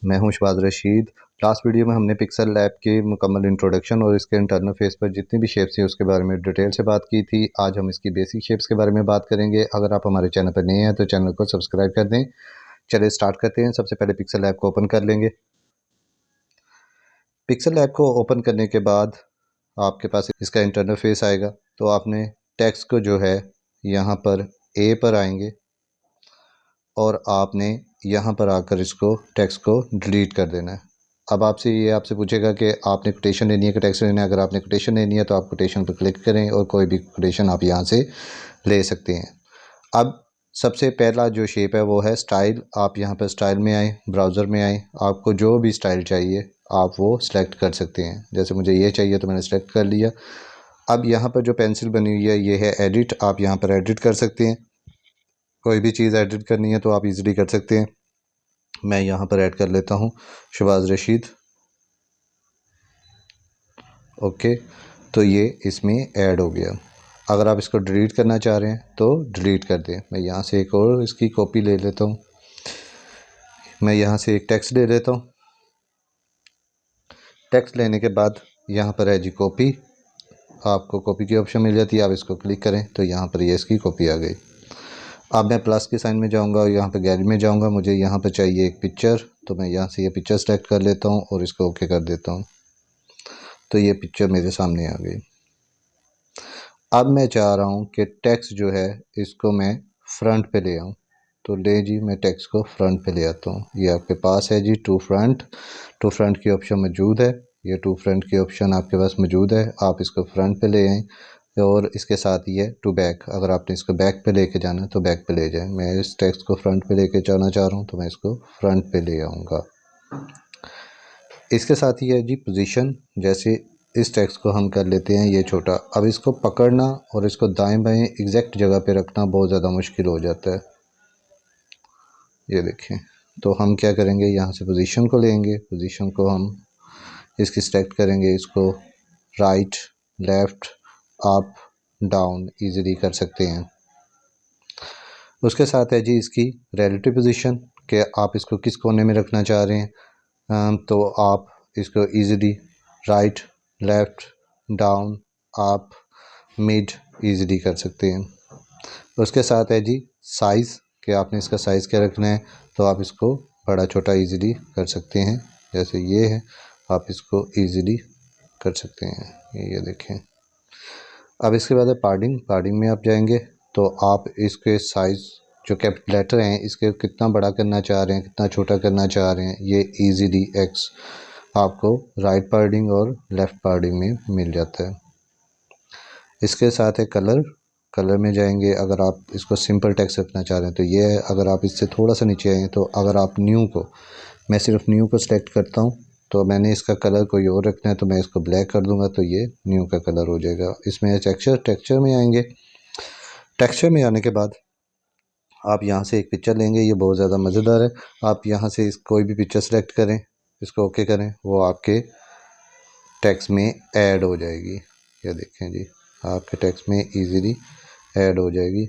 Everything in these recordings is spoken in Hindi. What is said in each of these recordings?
मैं हूं शहबाज रशीद। लास्ट वीडियो में हमने पिक्सल लैब के मुकम्मल इंट्रोडक्शन और इसके इंटरनल फेस पर जितनी भी शेप्स हैं उसके बारे में डिटेल से बात की थी। आज हम इसकी बेसिक शेप्स के बारे में बात करेंगे। अगर आप हमारे चैनल पर नए हैं तो चैनल को सब्सक्राइब कर दें। चलिए स्टार्ट करते हैं। सबसे पहले पिक्सल लैब को ओपन कर लेंगे। पिक्सल लैब को ओपन करने के बाद आपके पास इसका इंटरनल फेस आएगा। तो आपने टेक्स्ट को जो है यहाँ पर ए पर आएंगे और आपने यहाँ पर आकर इसको टेक्स्ट को डिलीट कर देना है। अब आपसे पूछेगा कि आपने कोटेशन लेनी है कि टेक्स्ट लेना है। अगर आपने कोटेशन लेनी है तो आप कोटेशन पर क्लिक करें और कोई भी कोटेशन आप यहाँ से ले सकते हैं। अब सबसे पहला जो शेप है वो है स्टाइल। आप यहाँ पर स्टाइल में आए, ब्राउज़र में आए, आपको जो भी स्टाइल चाहिए आप वो सिलेक्ट कर सकते हैं। जैसे मुझे ये चाहिए तो मैंने सेलेक्ट कर लिया। अब यहाँ पर जो पेंसिल बनी हुई है ये है एडिट। आप यहाँ पर एडिट कर सकते हैं। कोई भी चीज़ एडिट करनी है तो आप इजीली कर सकते हैं। मैं यहाँ पर ऐड कर लेता हूँ शहबाज रशीद। ओके, तो ये इसमें ऐड हो गया। अगर आप इसको डिलीट करना चाह रहे हैं तो डिलीट कर दें। मैं यहाँ से एक और इसकी कॉपी ले लेता हूँ। मैं यहाँ से एक टेक्स्ट ले लेता हूँ। टेक्स्ट लेने के बाद यहाँ पर है जी कॉपी। आपको कॉपी की ऑप्शन मिल जाती है। आप इसको क्लिक करें तो यहाँ पर ये इसकी कॉपी आ गई। अब मैं प्लस के साइन में जाऊँगा और यहाँ पर गैलरी में जाऊँगा। मुझे यहाँ पर चाहिए एक पिक्चर, तो मैं यहाँ से ये पिक्चर सेलेक्ट कर लेता हूँ और इसको ओके कर देता हूँ। तो ये पिक्चर मेरे सामने आ गई। अब मैं चाह रहा हूँ कि टेक्स्ट जो है इसको मैं फ्रंट पे ले आऊँ। तो ले जी, मैं टेक्स्ट को फ्रंट पे ले आता हूँ। ये आपके पास है जी टू फ्रंट की ऑप्शन मौजूद है। ये टू फ्रंट की ऑप्शन आपके पास मौजूद है। आप इसको फ्रंट पे ले आएँ और इसके साथ ही है टू बैक। अगर आपने इसको बैक पे लेके जाना है तो बैक पे ले जाएं। मैं इस टेक्स्ट को फ्रंट पे लेके जाना चाह रहा हूँ तो मैं इसको फ्रंट पे ले आऊँगा। इसके साथ ही है जी पोजीशन। जैसे इस टेक्स्ट को हम कर लेते हैं ये छोटा। अब इसको पकड़ना और इसको दाएं बाएं एग्जैक्ट जगह पे रखना बहुत ज़्यादा मुश्किल हो जाता है। ये देखें, तो हम क्या करेंगे, यहाँ से पोजीशन को लेंगे। पोजीशन को हम इसकी सेलेक्ट करेंगे। इसको right, left, up, down easily कर सकते हैं। उसके साथ है जी इसकी रिलेटिव पोजीशन कि आप इसको किस कोने में रखना चाह रहे हैं। तो आप इसको easily right, left, down, up, mid easily कर सकते हैं। उसके साथ है जी साइज़ कि आपने इसका साइज़ क्या रखना है। तो आप इसको बड़ा छोटा इजीली कर सकते हैं। जैसे ये है, आप इसको इजीली कर सकते हैं। ये देखें। अब इसके बाद है पार्डिंग में आप जाएंगे तो आप इसके साइज़ जो कैपिटल लेटर हैं इसके कितना बड़ा करना चाह रहे हैं, कितना छोटा करना चाह रहे हैं, ये इजीली एक्स आपको राइट पार्डिंग और लेफ़्ट पार्डिंग में मिल जाता है। इसके साथ है कलर में जाएंगे। अगर आप इसको सिंपल टेक्स्ट रखना चाह रहे हैं तो ये है। अगर आप इससे थोड़ा सा नीचे आएँ तो अगर आप मैं सिर्फ न्यू को सिलेक्ट करता हूँ तो मैंने इसका कलर कोई और रखना है तो मैं इसको ब्लैक कर दूंगा तो ये न्यू का कलर हो जाएगा। इसमें टेक्सचर में आएंगे। टेक्सचर में आने के बाद आप यहाँ से एक पिक्चर लेंगे। ये बहुत ज़्यादा मज़ेदार है। आप यहाँ से कोई भी पिक्चर सेलेक्ट करें, इसको ओके करें, वो आपके टेक्स्ट में ऐड हो जाएगी। ये देखें जी, आपके टेक्स्ट में इजीली ऐड हो जाएगी।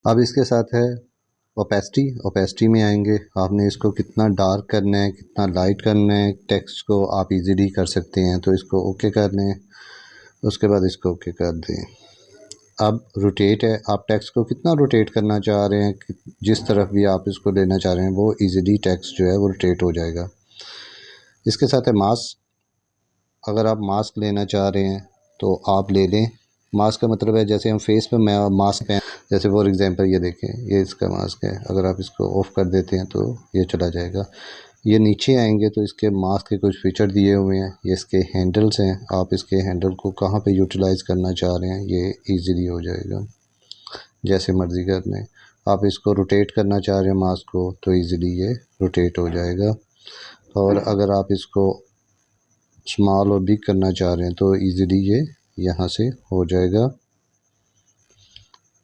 अब इसके साथ है ओपेसिटी में आएंगे। आपने इसको कितना डार्क करना है, कितना लाइट करना है, टेक्स्ट को आप इजीली कर सकते हैं। तो इसको ओके कर लें। उसके बाद इसको ओके कर दें। अब रोटेट है, आप टेक्स्ट को कितना रोटेट करना चाह रहे हैं, जिस तरफ भी आप इसको लेना चाह रहे हैं वो इजीली टेक्स्ट जो है वो रोटेट हो जाएगा। इसके साथ है मास्क। अगर आप मास्क लेना चाह रहे हैं तो आप ले लें। मास्क का मतलब है जैसे हम फेस पे मास्क पहन, जैसे फॉर एग्जांपल ये देखें, ये इसका मास्क है। अगर आप इसको ऑफ़ कर देते हैं तो ये चला जाएगा। ये नीचे आएंगे तो इसके मास्क के कुछ फीचर दिए हुए हैं। ये इसके हैंडल्स हैं। आप इसके हैंडल को कहाँ पे यूटिलाइज़ करना चाह रहे हैं ये इजीली हो जाएगा, जैसे मर्ज़ी कर लें। आप इसको रोटेट करना चाह रहे हैं मास्क को तो इजीली ये रोटेट हो जाएगा। और अगर आप इसको स्मॉल और बिग करना चाह रहे हैं तो इजीली ये यहाँ से हो जाएगा।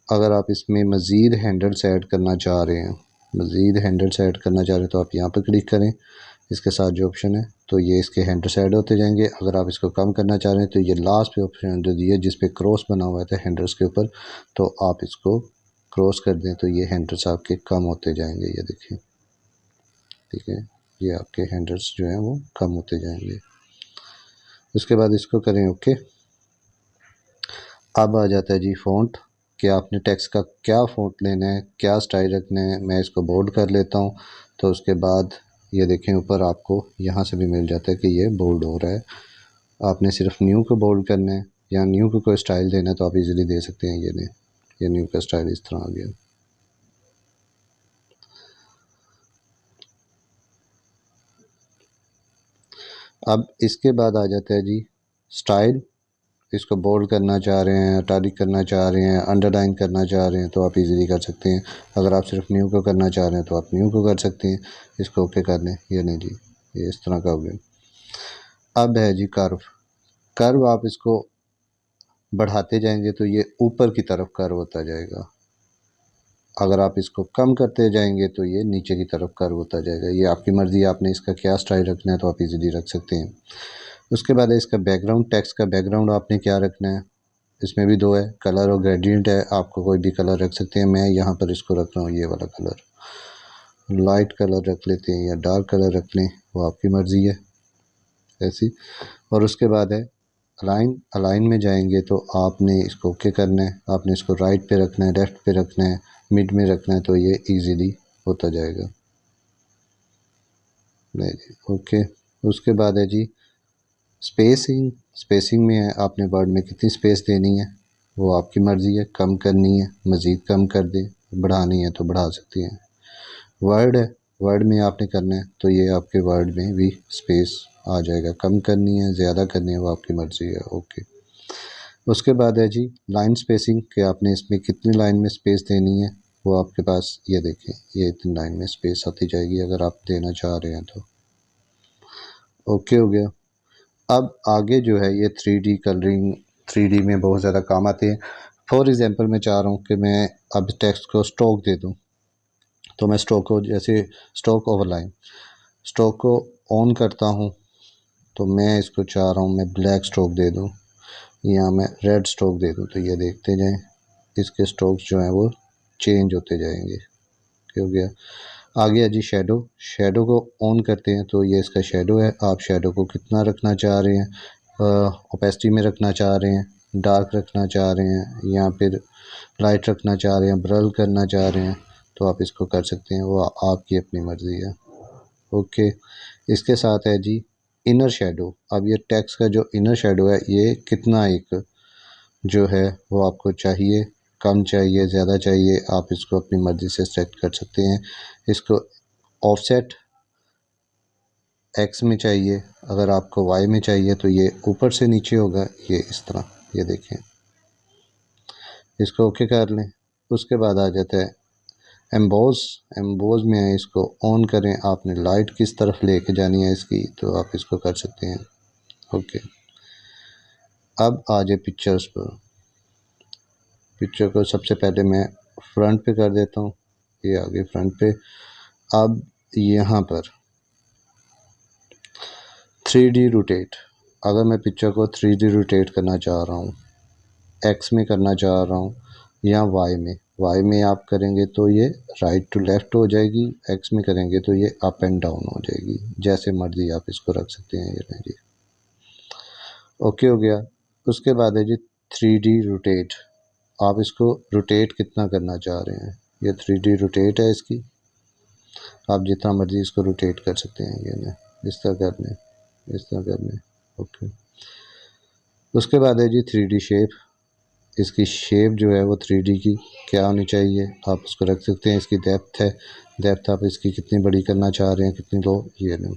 अगर आप इसमें मज़ीद हैंडल्स ऐड करना चाह रहे हैं तो आप यहाँ पर क्लिक करें। इसके साथ जो ऑप्शन है, तो ये इसके हैंडल्स ऐड होते जाएंगे। अगर आप इसको कम करना चाह रहे हैं तो ये लास्ट पे ऑप्शन जो दिया जिस पे क्रॉस बना हुआ था हैंडल्स के ऊपर, तो आप इसको क्रॉस कर दें तो ये हैंडल्स आपके कम होते जाएंगे। ये देखिए, ठीक है, ये आपके हैंडल्स जो हैं वो कम होते जाएंगे। उसके बाद इसको करें ओके। अब आ जाता है जी फ़ॉन्ट, कि आपने टेक्स्ट का क्या फ़ॉन्ट लेना है, क्या स्टाइल रखना है। मैं इसको बोल्ड कर लेता हूँ। तो उसके बाद ये देखें ऊपर आपको यहाँ से भी मिल जाता है कि ये बोल्ड हो रहा है। आपने सिर्फ न्यू को बोल्ड करना है या न्यू को कोई स्टाइल देना है तो आप इजीली दे सकते हैं। ये न्यू का स्टाइल इस तरह आ गया। अब इसके बाद आ जाता है जी स्टाइल। इसको बोल्ड करना चाह रहे हैं, इटैलिक करना चाह रहे हैं, अंडरलाइन करना चाह रहे हैं तो आप इजीली कर सकते हैं। अगर आप सिर्फ न्यू को करना चाह रहे हैं तो आप न्यू को कर सकते हैं। इसको ओके कर लें। ये नहीं जी, ये इस तरह का हो गया। अब है जी कर्व। कर्व आप इसको बढ़ाते जाएंगे तो ये ऊपर की तरफ कर्व होता जाएगा। अगर आप इसको कम करते जाएंगे तो ये नीचे की तरफ कर्व होता जाएगा। ये आपकी मर्ज़ी, आपने इसका क्या स्टाइल रखना है तो आप इजीली रख सकते हैं। उसके बाद है इसका बैकग्राउंड। टेक्स्ट का बैकग्राउंड आपने क्या रखना है, इसमें भी दो है, कलर और ग्रेडियंट है। आपको कोई भी कलर रख सकते हैं। मैं यहाँ पर इसको रख रहा हूँ ये वाला कलर, लाइट कलर रख लेते हैं या डार्क कलर रख लें, वो आपकी मर्ज़ी है ऐसी। और उसके बाद है अलाइन। अलाइन में जाएंगे तो आपने इसको ओके करना है। आपने इसको राइट पे रखना है, लेफ़्ट पे रखना है, मिड में रखना है तो ये इजीली होता जाएगा। नहीं जी, ओके। उसके बाद है जी स्पेसिंग। स्पेसिंग में है आपने वर्ड में कितनी स्पेस देनी है, वो आपकी मर्ज़ी है। कम करनी है मज़ीद कम कर दें, बढ़ानी है तो बढ़ा सकती हैं। वर्ड है, वर्ड में आपने करना है तो ये आपके वर्ड में भी स्पेस आ जाएगा। कम करनी है ज़्यादा करनी है वो आपकी मर्ज़ी है। ओके। उसके बाद है जी लाइन स्पेसिंग, कि आपने इसमें कितनी लाइन में स्पेस देनी है, वो आपके पास ये देखें, ये इतनी लाइन में स्पेस आती जाएगी अगर आप देना चाह रहे हैं तो। ओके हो गया। अब आगे जो है ये 3D कलरिंग, 3D में बहुत ज़्यादा काम आते हैं। फॉर एग्ज़ाम्पल मैं चाह रहा हूँ कि मैं अब टेक्स्ट को स्ट्रोक दे दूँ, तो मैं स्ट्रोक को जैसे स्ट्रोक ओवरलाइन, स्ट्रोक को ऑन करता हूँ तो मैं इसको चाह रहा हूँ मैं ब्लैक स्ट्रोक दे दूँ या मैं रेड स्ट्रोक दे दूँ, तो ये देखते जाएं इसके स्ट्रोक्स जो हैं वो चेंज होते जाएंगे। हो गया। आगे है जी शेडो। शेडो को ऑन करते हैं तो ये इसका शेडो है। आप शेडो को कितना रखना चाह रहे हैं, ओपेसिटी में रखना चाह रहे हैं, डार्क रखना चाह रहे हैं या फिर लाइट रखना चाह रहे हैं, ब्रल करना चाह रहे हैं तो आप इसको कर सकते हैं, वो आपकी अपनी मर्ज़ी है। ओके। इसके साथ है जी इनर शेडो। अब ये टेक्स्ट का जो इनर शेडो है ये कितना एक जो है वो आपको चाहिए, कम चाहिए, ज़्यादा चाहिए, आप इसको अपनी मर्ज़ी से सेट कर सकते हैं। इसको ऑफसेट एक्स में चाहिए, अगर आपको वाई में चाहिए तो ये ऊपर से नीचे होगा, ये इस तरह, ये देखें। इसको ओके कर लें। उसके बाद आ जाता है एम्बोज। एम्बोज में है, इसको ऑन करें। आपने लाइट किस तरफ लेके जानी है इसकी तो आप इसको कर सकते हैं। ओके। अब आ जाए पिक्चर्स पर। पिक्चर को सबसे पहले मैं फ्रंट पे कर देता हूँ, ये आगे फ्रंट पे। अब यहाँ पर 3D रोटेट, अगर मैं पिक्चर को 3D रोटेट करना चाह रहा हूँ, एक्स में करना चाह रहा हूँ या वाई में, वाई में आप करेंगे तो ये राइट टू लेफ़्ट हो जाएगी, एक्स में करेंगे तो ये अप एंड डाउन हो जाएगी। जैसे मर्ज़ी आप इसको रख सकते हैं। ये नहीं जी, ओके हो गया। उसके बाद है जी 3D रोटेट। आप इसको रोटेट कितना करना चाह रहे हैं, ये 3D रोटेट है इसकी, आप जितना मर्ज़ी इसको रोटेट कर सकते हैं। ये ना इस तरह करने, इस तरह करने। ओके। उसके बाद है जी 3D शेप। इसकी शेप जो है वो 3D की क्या होनी चाहिए, आप उसको रख सकते हैं। इसकी डेप्थ है, डेप्थ आप इसकी कितनी बड़ी करना चाह रहे हैं, कितनी लो, ये नहीं।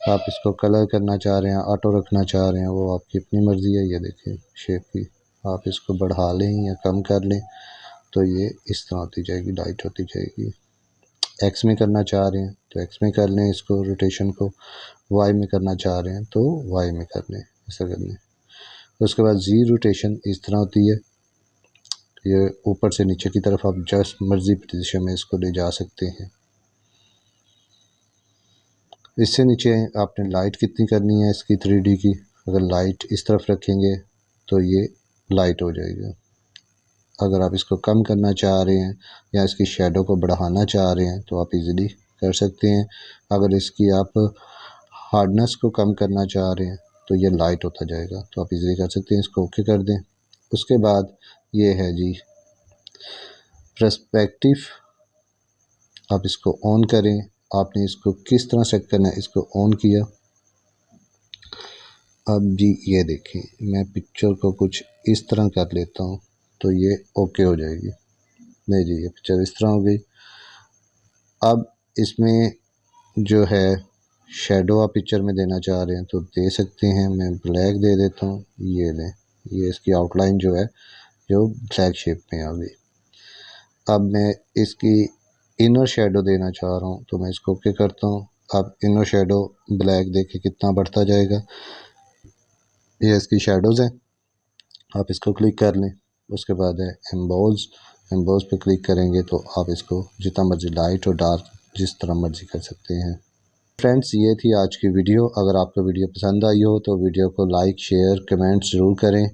आप इसको कलर करना चाह रहे हैं, ऑटो रखना चाह रहे हैं, वो आपकी अपनी मर्ज़ी है। ये देखिए शेप की, आप इसको बढ़ा लें या कम कर लें तो ये इस तरह होती जाएगी, लाइट होती जाएगी। एक्स में करना चाह रहे हैं तो एक्स में कर लें इसको रोटेशन को, वाई में करना चाह रहे हैं तो वाई में कर लें, ऐसा कर लें। उसके बाद जी रोटेशन इस तरह होती है, ये ऊपर से नीचे की तरफ आप जस्ट मर्ज़ी पोजीशन में इसको ले जा सकते हैं। इससे नीचे आपने लाइट कितनी करनी है इसकी 3D की। अगर लाइट इस तरफ रखेंगे तो ये लाइट हो जाएगा। अगर आप इसको कम करना चाह रहे हैं या इसकी शेडो को बढ़ाना चाह रहे हैं तो आप इजीली कर सकते हैं। अगर इसकी आप हार्डनेस को कम करना चाह रहे हैं तो ये लाइट होता जाएगा, तो आप इजीली कर सकते हैं। इसको ओके कर दें। उसके बाद ये है जी पर्सपेक्टिव, आप इसको ऑन करें। आपने इसको किस तरह सेट करना है, इसको ऑन किया। अब जी ये देखें, मैं पिक्चर को कुछ इस तरह कर लेता हूँ तो ये ओके हो जाएगी। नहीं जी, ये पिक्चर इस तरह हो गई। अब इसमें जो है शेडो आप पिक्चर में देना चाह रहे हैं तो दे सकते हैं। मैं ब्लैक दे देता हूँ। ये लें, ये इसकी आउटलाइन जो है जो ब्लैक शेप में आ गई। अब मैं इसकी इनर शेडो देना चाह रहा हूँ तो मैं इसको ओके करता हूँ। अब इनर शेडो ब्लैक देखे कितना बढ़ता जाएगा। ये इसकी शेडोज़ हैं, आप इसको क्लिक कर लें। उसके बाद है एम्बोज, एम्बोज पे क्लिक करेंगे तो आप इसको जितना मर्जी लाइट और डार्क जिस तरह मर्जी कर सकते हैं। फ्रेंड्स, ये थी आज की वीडियो। अगर आपको वीडियो पसंद आई हो तो वीडियो को लाइक शेयर कमेंट्स ज़रूर करें।